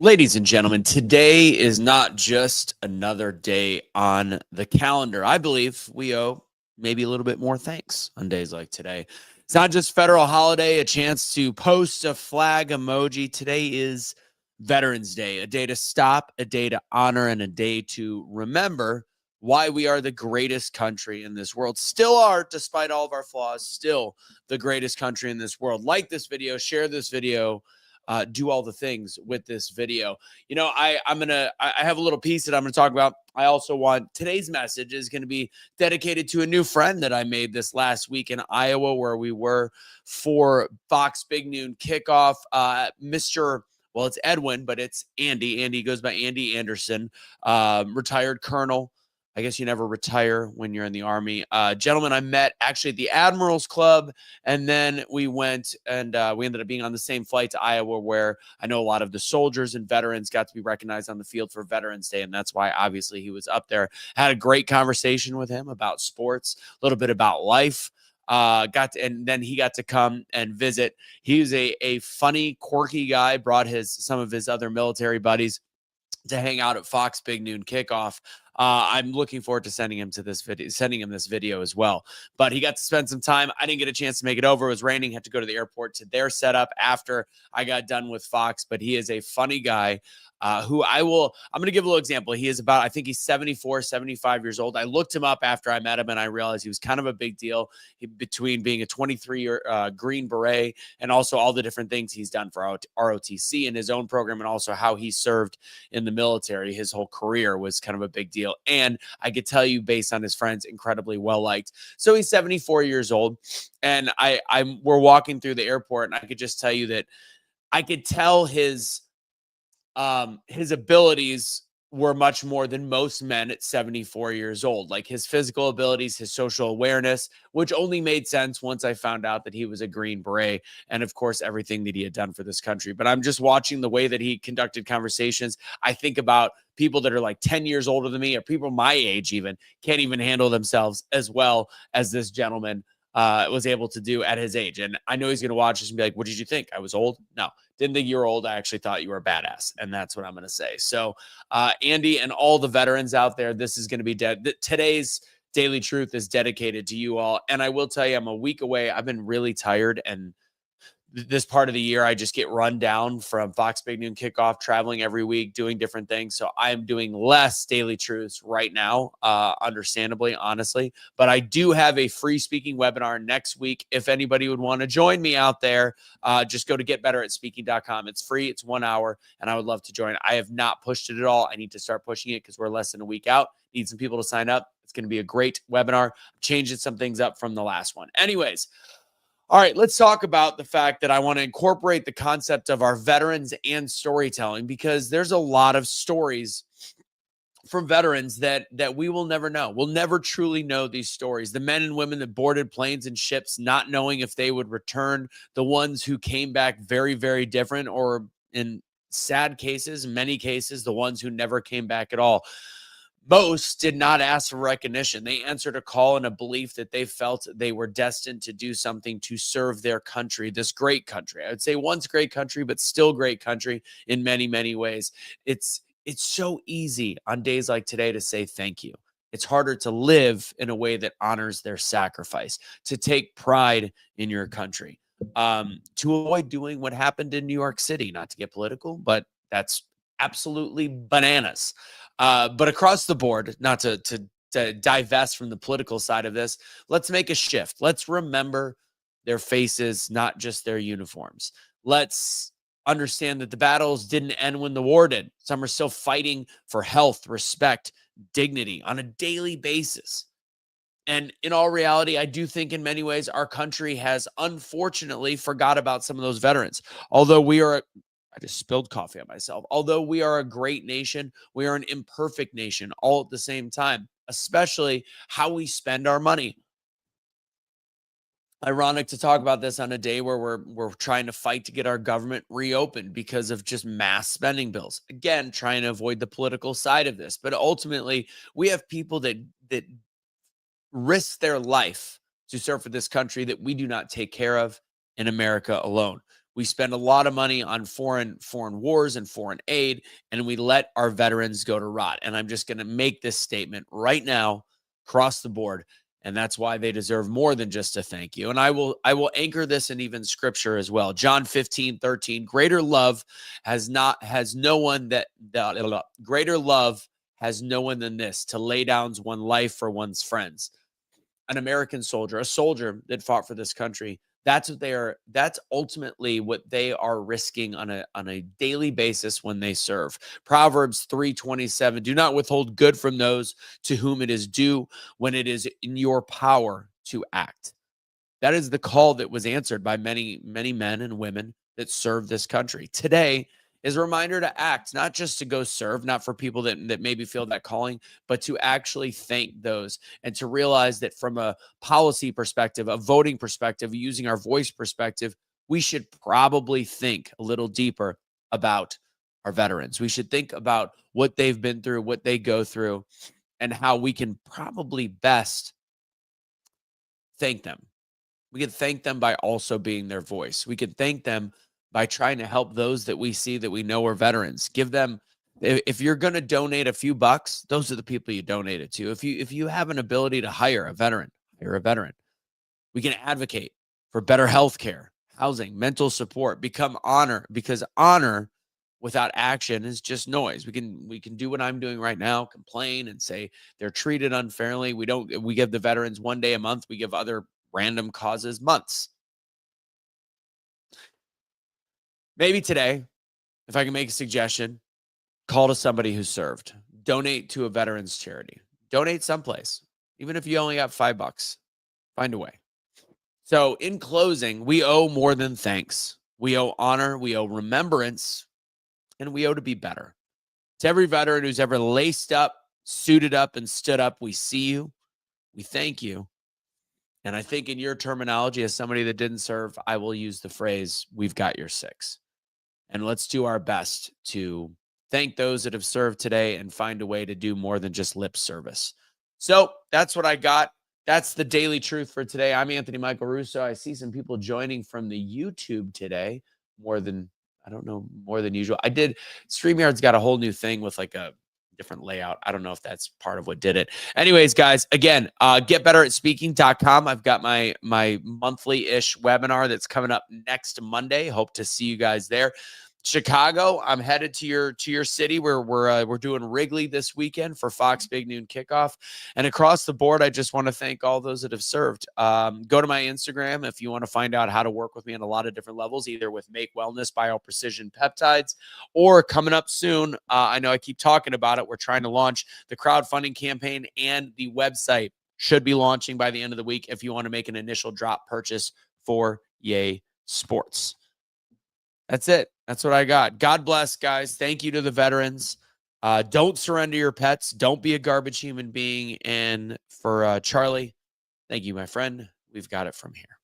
Ladies and gentlemen, today is not just another day on the calendar. I believe we owe maybe a little bit more thanks on days like today. It's not just federal holiday, a chance to post a flag emoji. Today is Veterans Day, a day to stop, a day to honor, and a day to remember why we are the greatest country in this world. Still are, despite all of our flaws, still the greatest country in this world. Like this video, share this video, do all the things with this video. I have a little piece that I'm gonna talk about. I also want today's message is going to be dedicated to a new friend that I made this last week in Iowa, where we were for Fox Big Noon kickoff. It's Edwin, but it's Andy. Andy goes by Andy Anderson, retired colonel. I guess you never retire when you're in the Army. Gentlemen I met actually at the Admirals Club, and then we went and we ended up being on the same flight to Iowa, where I know a lot of the soldiers and veterans got to be recognized on the field for Veterans Day, and that's why obviously he was up there. Had a great conversation with him about sports, a little bit about life. And then he got to come and visit. He was a funny, quirky guy, brought some of his other military buddies to hang out at Fox Big Noon kickoff. I'm looking forward to sending him this video as well. But he got to spend some time. I didn't get a chance to make it over. It was raining. Had to go to the airport to their setup after I got done with Fox. But he is a funny guy. I'm going to give a little example. He is I think he's 74, 75 years old. I looked him up after I met him, and I realized he was kind of a big deal between being a 23-year Green Beret and also all the different things he's done for ROTC in his own program, and also how he served in the military. His whole career was kind of a big deal. And I could tell you, based on his friends, incredibly well liked. So he's 74 years old, and we're walking through the airport, and I could just tell you that I could tell his abilities were much more than most men at 74 years old. Like his physical abilities, his social awareness, which only made sense once I found out that he was a Green Beret, and of course, everything that he had done for this country. But I'm just watching the way that he conducted conversations. I think about people that are like 10 years older than me, or people my age even, can't even handle themselves as well as this gentleman was able to do at his age. And I know he's going to watch this and be like, what did you think? I was old? No, didn't think you were old. I actually thought you were a badass. And that's what I'm going to say. So Andy and all the veterans out there, this is going to be today's Daily Truth is dedicated to you all. And I will tell you, I'm a week away. I've been really tired, and this part of the year, I just get run down from Fox Big Noon kickoff, traveling every week, doing different things. So I'm doing less Daily Truths right now, understandably, honestly. But I do have a free speaking webinar next week. If anybody would want to join me out there, just go to getbetteratspeaking.com. It's free. It's 1 hour, and I would love to join. I have not pushed it at all. I need to start pushing it because we're less than a week out. Need some people to sign up. It's going to be a great webinar. I'm changing some things up from the last one. Anyways, all right, let's talk about the fact that I want to incorporate the concept of our veterans and storytelling, because there's a lot of stories from veterans that we will never know. We'll never truly know these stories. The men and women that boarded planes and ships not knowing if they would return, the ones who came back very, very different, or in sad cases, many cases, the ones who never came back at all. Most did not ask for recognition. They answered a call in a belief that they felt they were destined to do something to serve their country, this great country. I would say once great country, but still great country in many, many ways. It's so easy on days like today to say thank you. It's harder to live in a way that honors their sacrifice, to take pride in your country, to avoid doing what happened in New York City. Not to get political, but that's absolutely bananas. But across the board, not to divest from the political side of this, let's make a shift. Let's remember their faces, not just their uniforms. Let's understand that the battles didn't end when the war did. Some are still fighting for health, respect, dignity on a daily basis. And in all reality, I do think in many ways our country has unfortunately forgot about some of those veterans. Although I just spilled coffee on myself. Although we are a great nation, we are an imperfect nation all at the same time, especially how we spend our money. Ironic to talk about this on a day where we're trying to fight to get our government reopened because of just mass spending bills. Again, trying to avoid the political side of this, but ultimately we have people that risk their life to serve for this country that we do not take care of in America alone. We spend a lot of money on foreign wars and foreign aid, and we let our veterans go to rot. And I'm just going to make this statement right now across the board. And that's why they deserve more than just a thank you. And I will anchor this in even scripture as well. John 15:13, greater love has no one greater love has no one than this, to lay down one's life for one's friends. An American soldier, a soldier that fought for this country, that's ultimately what they are risking on a daily basis when they serve. Proverbs 3:27, do not withhold good from those to whom it is due when it is in your power to act. That is the call that was answered by many, many men and women that serve this country. Today is a reminder to act, not just to go serve, not for people that maybe feel that calling, but to actually thank those and to realize that from a policy perspective, a voting perspective, using our voice perspective, we should probably think a little deeper about our veterans. We should think about what they've been through, what they go through, and how we can probably best thank them. We can thank them by also being their voice. We can thank them by trying to help those that we see that we know are veterans. Give them, if you're going to donate a few bucks, those are the people you donate it to. If you have an ability to hire a veteran, hire a veteran. We can advocate for better health care, housing, mental support, become honor, because honor without action is just noise. We can do what I'm doing right now, complain and say they're treated unfairly. We give the veterans one day a month. We give other random causes months. Maybe today, if I can make a suggestion, call to somebody who served. Donate to a veterans charity. Donate someplace. Even if you only got $5, find a way. So in closing, we owe more than thanks. We owe honor, we owe remembrance, and we owe to be better. To every veteran who's ever laced up, suited up, and stood up, we see you. We thank you. And I think in your terminology, as somebody that didn't serve, I will use the phrase, we've got your six. And let's do our best to thank those that have served today and find a way to do more than just lip service. So that's what I got. That's the daily truth for today. I'm Anthony Michael Russo. I see some people joining from the YouTube today, more than usual. StreamYard's got a whole new thing with like a different layout. I don't know if that's part of what did it. Anyways, guys, again, getbetteratSpeaking.com. I've got my monthly-ish webinar that's coming up next Monday. Hope to see you guys there. Chicago, I'm headed to your city where we're doing Wrigley this weekend for Fox Big Noon Kickoff. And across the board, I just want to thank all those that have served. Go to my Instagram if you want to find out how to work with me on a lot of different levels, either with Make Wellness, BioPrecision Peptides, or coming up soon. I know I keep talking about it. We're trying to launch the crowdfunding campaign, and the website should be launching by the end of the week if you want to make an initial drop purchase for Yay Sports. That's it. That's what I got. God bless, guys. Thank you to the veterans. Don't surrender your pets. Don't be a garbage human being. And for Charlie, thank you, my friend. We've got it from here.